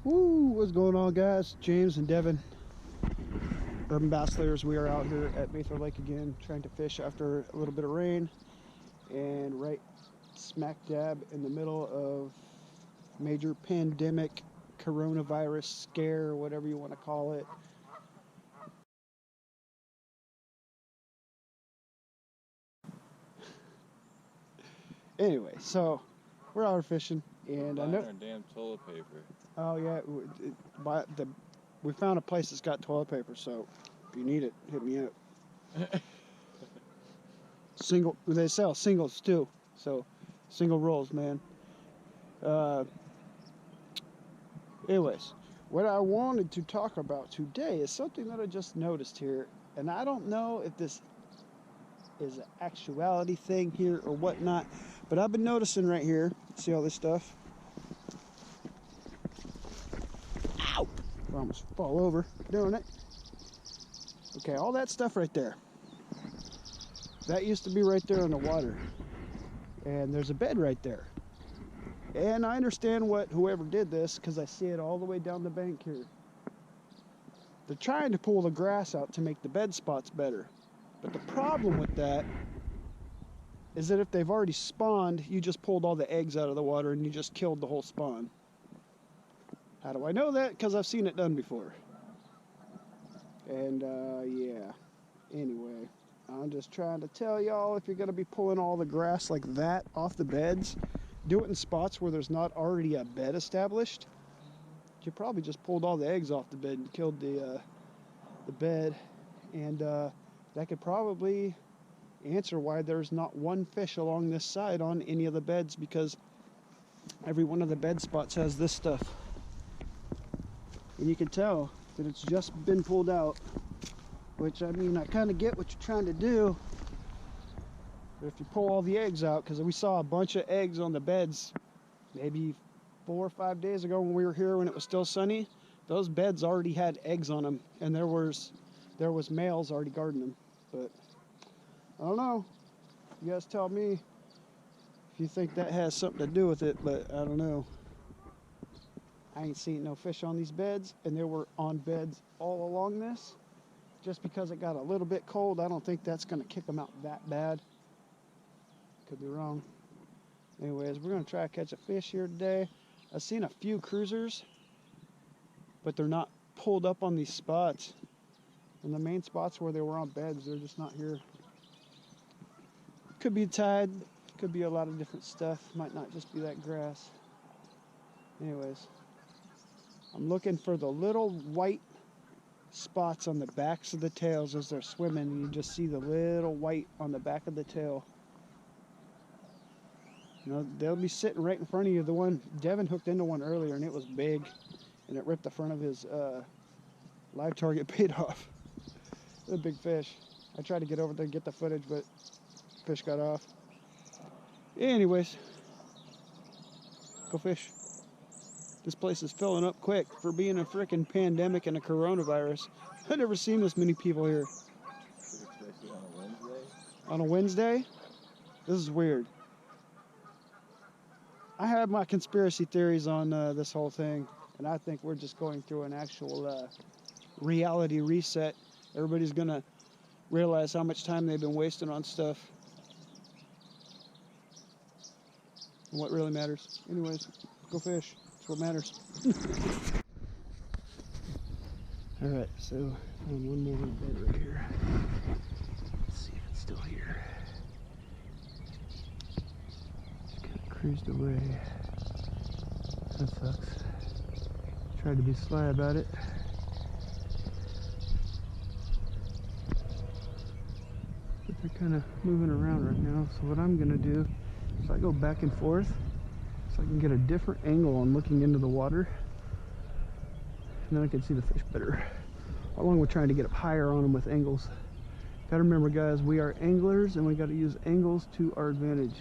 Woo! What's going on, guys? James and Devin, Urban Bass Slayers. We are out here at Mather Lake again, trying to fish after a little bit of rain, and right smack dab in the middle of major pandemic, coronavirus scare, whatever you want to call it. Anyway, so we're out here fishing, and I know our damn toilet paper. Oh yeah, we found a place that's got toilet paper, so if you need it, hit me up. They sell singles too, so single rolls, man. Anyways, what I wanted to talk about today is something that I just noticed here, and I don't know if this is an actuality thing here or whatnot, but I've been noticing right here. See all this stuff? Ow! I almost fall over doing it. Okay, all that stuff right there. That used to be right there in the water. And there's a bed right there. And I understand whoever did this, because I see it all the way down the bank here. They're trying to pull the grass out to make the bed spots better. But the problem with that is that if they've already spawned, you just pulled all the eggs out of the water and you just killed the whole spawn. How do I know that? Because I've seen it done before. And yeah, anyway, I'm just trying to tell y'all, if you're going to be pulling all the grass like that off the beds, do it in spots where there's not already a bed established. You probably just pulled all the eggs off the bed and killed the bed, and that could probably answer why there's not one fish along this side on any of the beds, because every one of the bed spots has this stuff. And you can tell that it's just been pulled out, which, I mean, I kind of get what you're trying to do. But if you pull all the eggs out, because we saw a bunch of eggs on the beds maybe 4 or 5 days ago when we were here when it was still sunny, those beds already had eggs on them, and there was males already guarding them. But I don't know. You guys tell me if you think that has something to do with it, but I don't know. I ain't seen no fish on these beds, and they were on beds all along this. Just because it got a little bit cold, I don't think that's going to kick them out that bad. Could be wrong. Anyways, we're going to try to catch a fish here today. I've seen a few cruisers, but they're not pulled up on these spots. And the main spots where they were on beds, they're just not here. Could be tide, could be a lot of different stuff. Might not just be that grass. Anyways, I'm looking for the little white spots on the backs of the tails as they're swimming, and you just see the little white on the back of the tail. You know, they'll be sitting right in front of you. The one, Devin hooked into one earlier, and it was big, and it ripped the front of his live target bait off. It was a big fish. I tried to get over there and get the footage, but fish got off. Anyways, go fish. This place is filling up quick for being a freaking pandemic and a coronavirus. I've never seen this many people here. Especially on a Wednesday. On a Wednesday? This is weird. I have my conspiracy theories on this whole thing, and I think we're just going through an actual reality reset. Everybody's going to realize how much time they've been wasting on stuff and what really matters. Anyways, go fish. That's what matters. Alright, so found one more bed right here. Let's see if it's still here. Just kind of cruised away. That sucks. Tried to be sly about it. But they're kind of moving around right now. So what I'm going to do is I go back and forth so I can get a different angle on looking into the water. And then I can see the fish better, along with trying to get up higher on them with angles. Gotta remember, guys, we are anglers, and we gotta use angles to our advantage.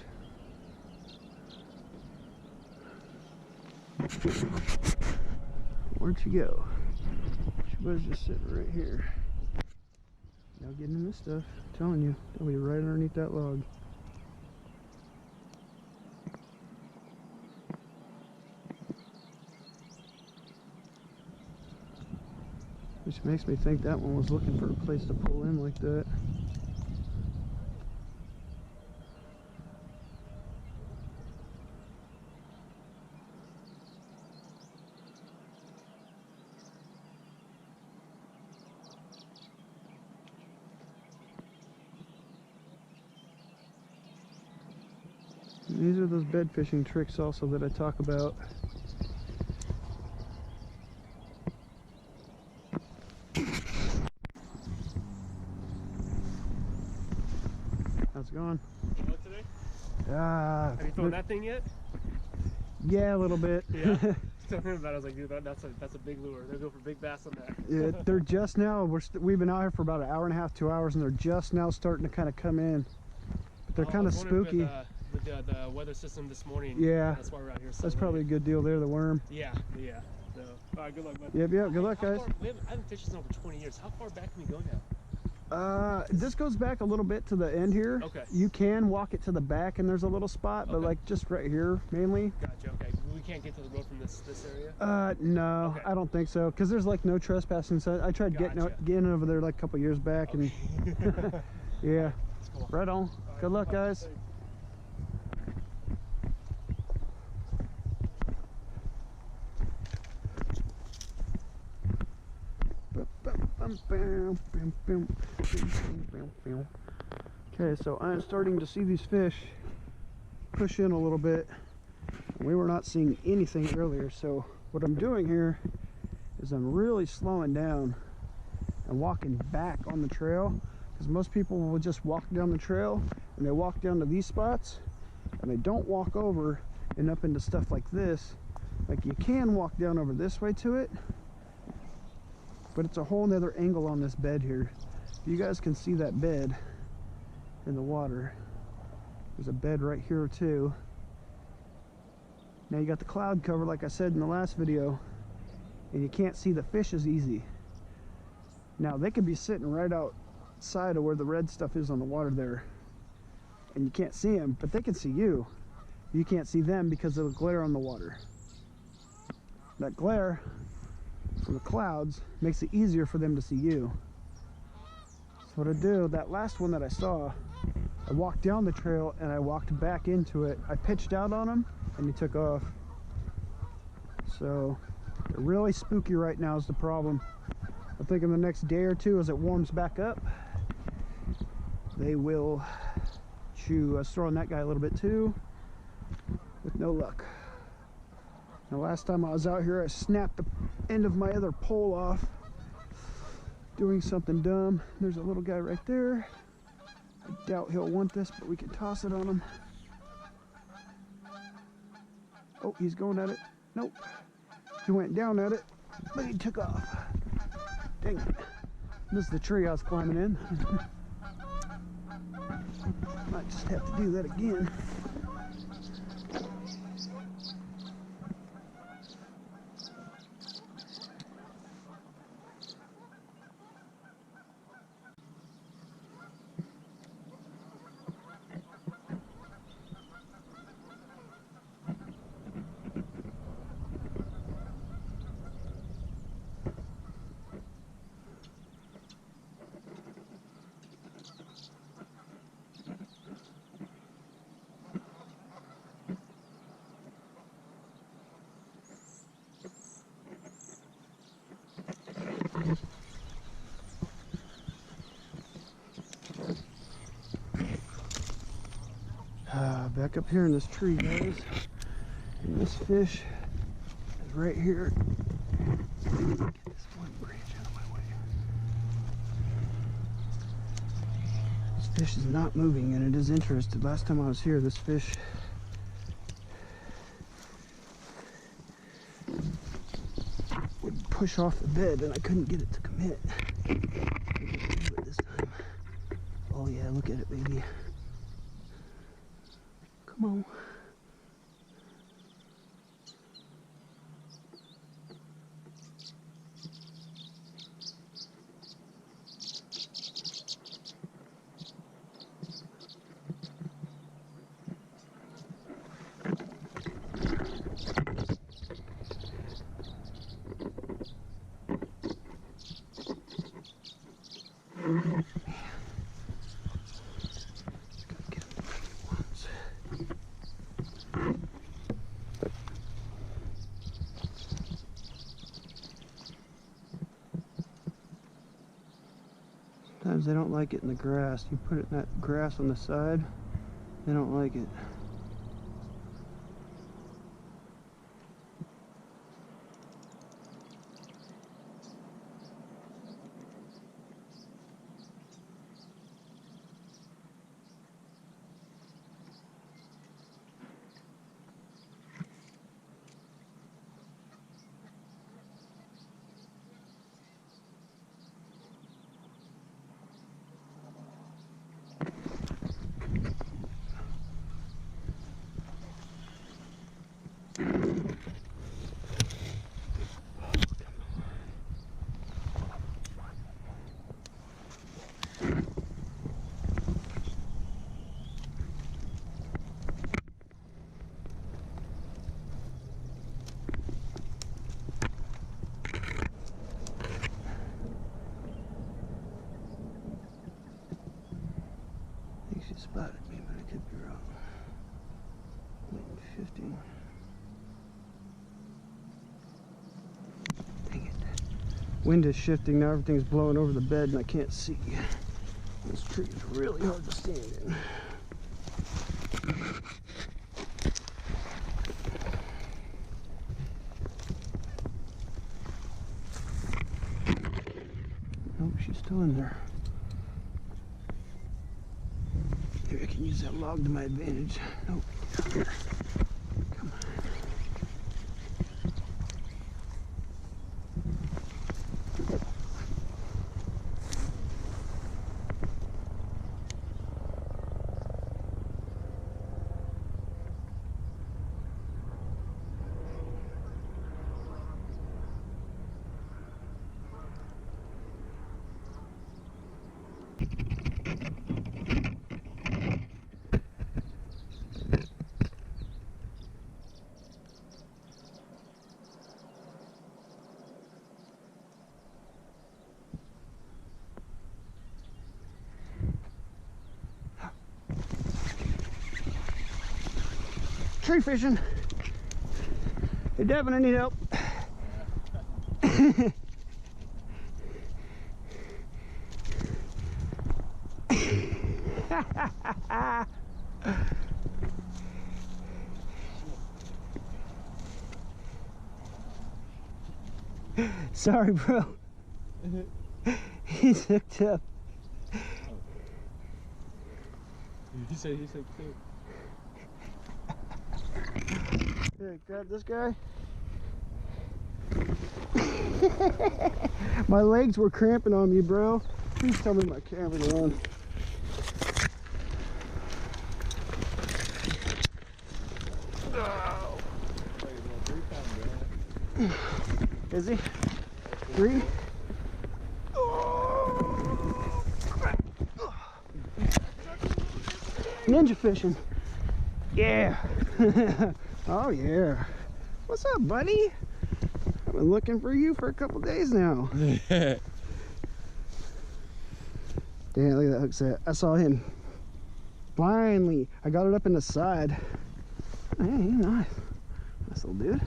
Where'd you go? She was just sitting right here. Now getting in this stuff, I'm telling you, they'll be right underneath that log. Which makes me think that one was looking for a place to pull in like that. These are those bed fishing tricks also that I talk about. How's it going? What today? Have you thrown that thing yet? Yeah, a little bit. Yeah. Talking about it, I was like, dude, that's a big lure. They'll go for big bass on that. Yeah, they're just now. We've been out here for about an hour and a half, 2 hours, and they're just now starting to kind of come in. But they're kind of spooky. With the weather system this morning. Yeah. That's why we're out here. So that's late. probably a good deal there. The worm. Yeah. Yeah. So, all right. Good luck, bud. Yep. Good luck, guys. I haven't fished this in over 20 years. How far back can we go now? This goes back a little bit to the end here. Okay. You can walk it to the back, and there's a little spot, but like just right here mainly. Gotcha. Okay. We can't get to the road from this area. No, okay. I don't think so, because there's like no trespassing. So I tried getting over there like a couple years back, and yeah. Cool. Right on. All right, good luck, guys. Thanks. Okay, so I'm starting to see these fish push in a little bit. We were not seeing anything earlier, so what I'm doing here is I'm really slowing down and walking back on the trail, because most people will just walk down the trail and they walk down to these spots and they don't walk over and up into stuff like this. Like, you can walk down over this way to it, but it's a whole nother angle on this bed here. You guys can see that bed in the water. There's a bed right here too. Now you got the cloud cover, like I said in the last video, and you can't see the fish as easy. Now they could be sitting right outside of where the red stuff is on the water there, and you can't see them, but they can see you. You can't see them because of the glare on the water. That glare from the clouds makes it easier for them to see you. So what I do, that last one that I saw, I walked down the trail and I walked back into it. I pitched out on him and he took off. So they're really spooky right now is the problem. I think in the next day or two, as it warms back up, they will chew. I was throwing that guy a little bit too, with no luck. The last time I was out here, I snapped the end of my other pole off doing something dumb. There's a little guy right there. I doubt he'll want this, but we can toss it on him. Oh, he's going at it. Nope. He went down at it, but he took off. Dang it. This is the tree I was climbing in. Might just have to do that again. Back up here in this tree, guys. And this fish is right here. Get this one branch out of my way. This fish is not moving and it is interested. Last time I was here, this fish would push off the bed and I couldn't get it to commit. This time. Oh yeah, look at it, baby. Come on. Sometimes they don't like it in the grass. You put it in that grass on the side, they don't like it. She spotted me, but I could be wrong. 50. Dang it. Wind is shifting now, everything's blowing over the bed and I can't see. This tree is really hard to stand in. Nope, she's still in there. Maybe I can use that log to my advantage. Nope. Here. Come on. Tree fishing. Hey Devin, I need help. Sorry, bro. He's hooked up. He said he's like too. Here, grab this guy. My legs were cramping on me, bro. Please tell me my camera's on. Is he? 3? Ninja fishing. Yeah. Oh yeah. What's up, buddy? I've been looking for you for a couple days now. Damn, look at that hook set. I saw him. Finally, I got it up in the side. Hey, nice. Nice little dude.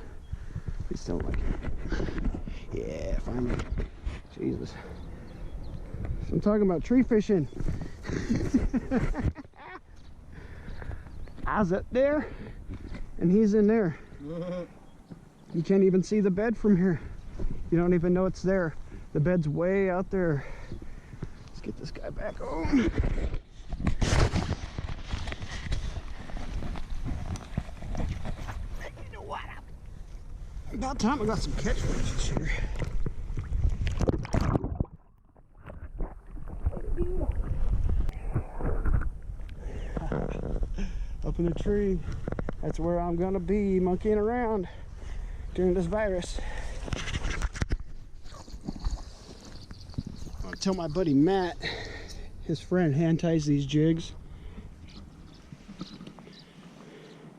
We still like it. Yeah, finally. Jesus. I'm talking about tree fishing. I was up there and he's in there. You can't even see the bed from here. You don't even know it's there. The bed's way out there. Let's get this guy back home. You know what? About time I got some catch fishes here. Up in the tree. That's where I'm gonna be monkeying around during this virus. I'll tell my buddy Matt, his friend, hand ties these jigs.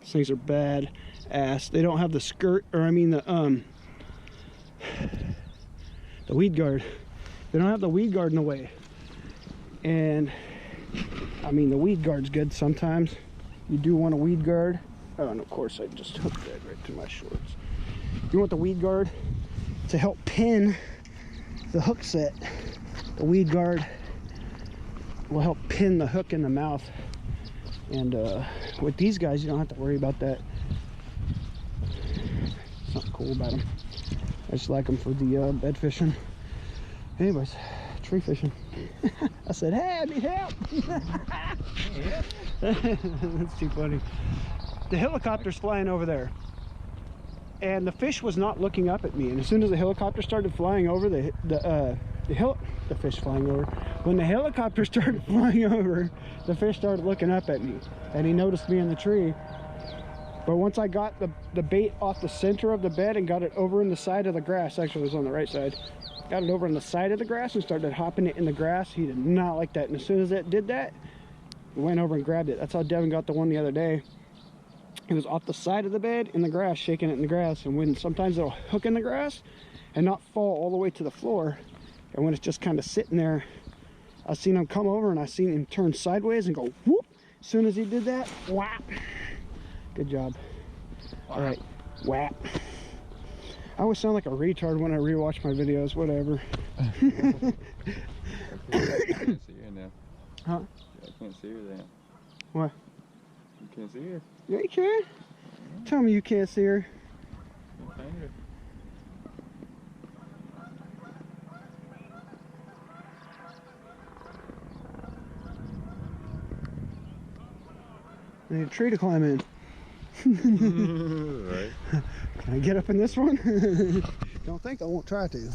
These things are bad ass. They don't have the skirt, or I mean the weed guard. They don't have the weed guard in the way. And I mean, the weed guard's good sometimes. You do want a weed guard. Oh, and of course I just hooked that right to my shorts. You want the weed guard to help pin the hook set. The weed guard will help pin the hook in the mouth. And with these guys, you don't have to worry about that. Something cool about them. I just like them for the bed fishing. Anyways, tree fishing. I said, hey, I need help. That's too funny. The helicopter's flying over there. And the fish was not looking up at me. And as soon as the helicopter started flying over, the fish flying over, when the helicopter started flying over, the fish started looking up at me. And he noticed me in the tree. But once I got the bait off the center of the bed and got it over in the side of the grass, actually it was on the right side, got it over on the side of the grass and started hopping it in the grass. He did not like that. And as soon as it did that, he went over and grabbed it. That's how Devin got the one the other day. It was off the side of the bed in the grass, shaking it in the grass. And when sometimes it'll hook in the grass and not fall all the way to the floor, and when it's just kind of sitting there, I seen him come over and I seen him turn sideways and go whoop. As soon as he did that, whap. Good job. All right, whap. I always sound like a retard when I rewatch my videos. Whatever. I can't see her now. Huh? I can't see her now. What? You can't see her. Yeah, you can. Tell me you can't see her. Can't find her. I need a tree to climb in. Right. Can I get up in this one? Don't think I won't try to.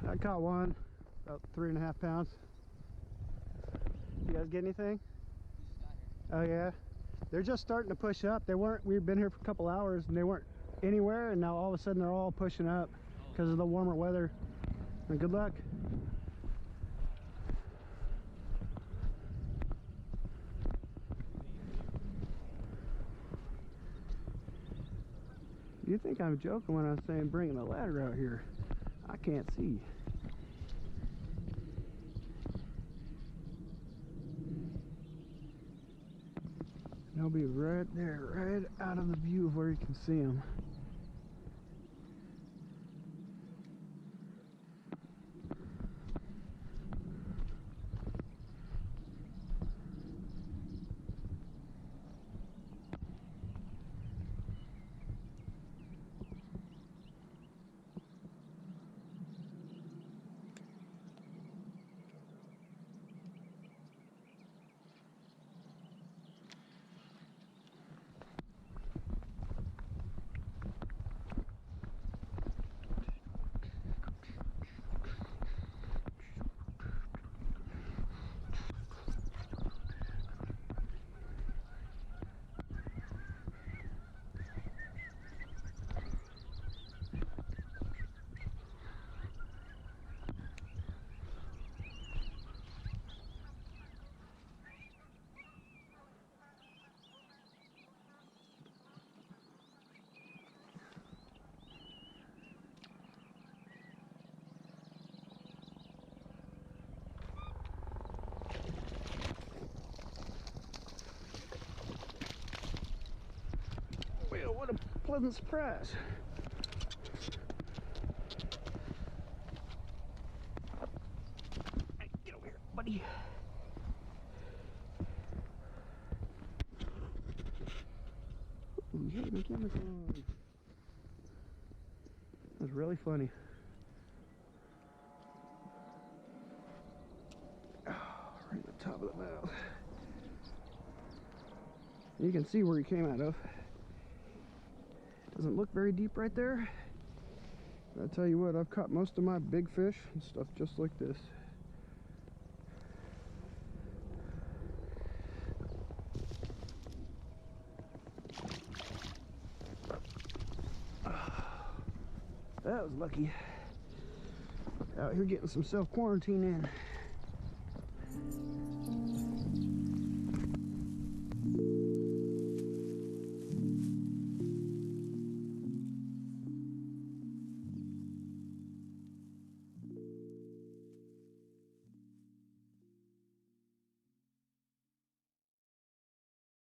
I caught one, about 3.5 pounds. You guys get anything? Oh yeah, they're just starting to push up. They weren't. We've been here for a couple hours and they weren't anywhere, and now all of a sudden they're all pushing up because of the warmer weather. And good luck. You think I'm joking when I'm saying bringing a ladder out here? I can't see. They'll be right there, right out of the view of where you can see them. Well, what a pleasant surprise. Hey, get over here, buddy. Hey, my camera's on. That was really funny. Oh, right at the top of the mouth. You can see where he came out of. Doesn't look very deep right there. But I tell you what, I've caught most of my big fish and stuff just like this. That was lucky. Out here getting some self-quarantine in.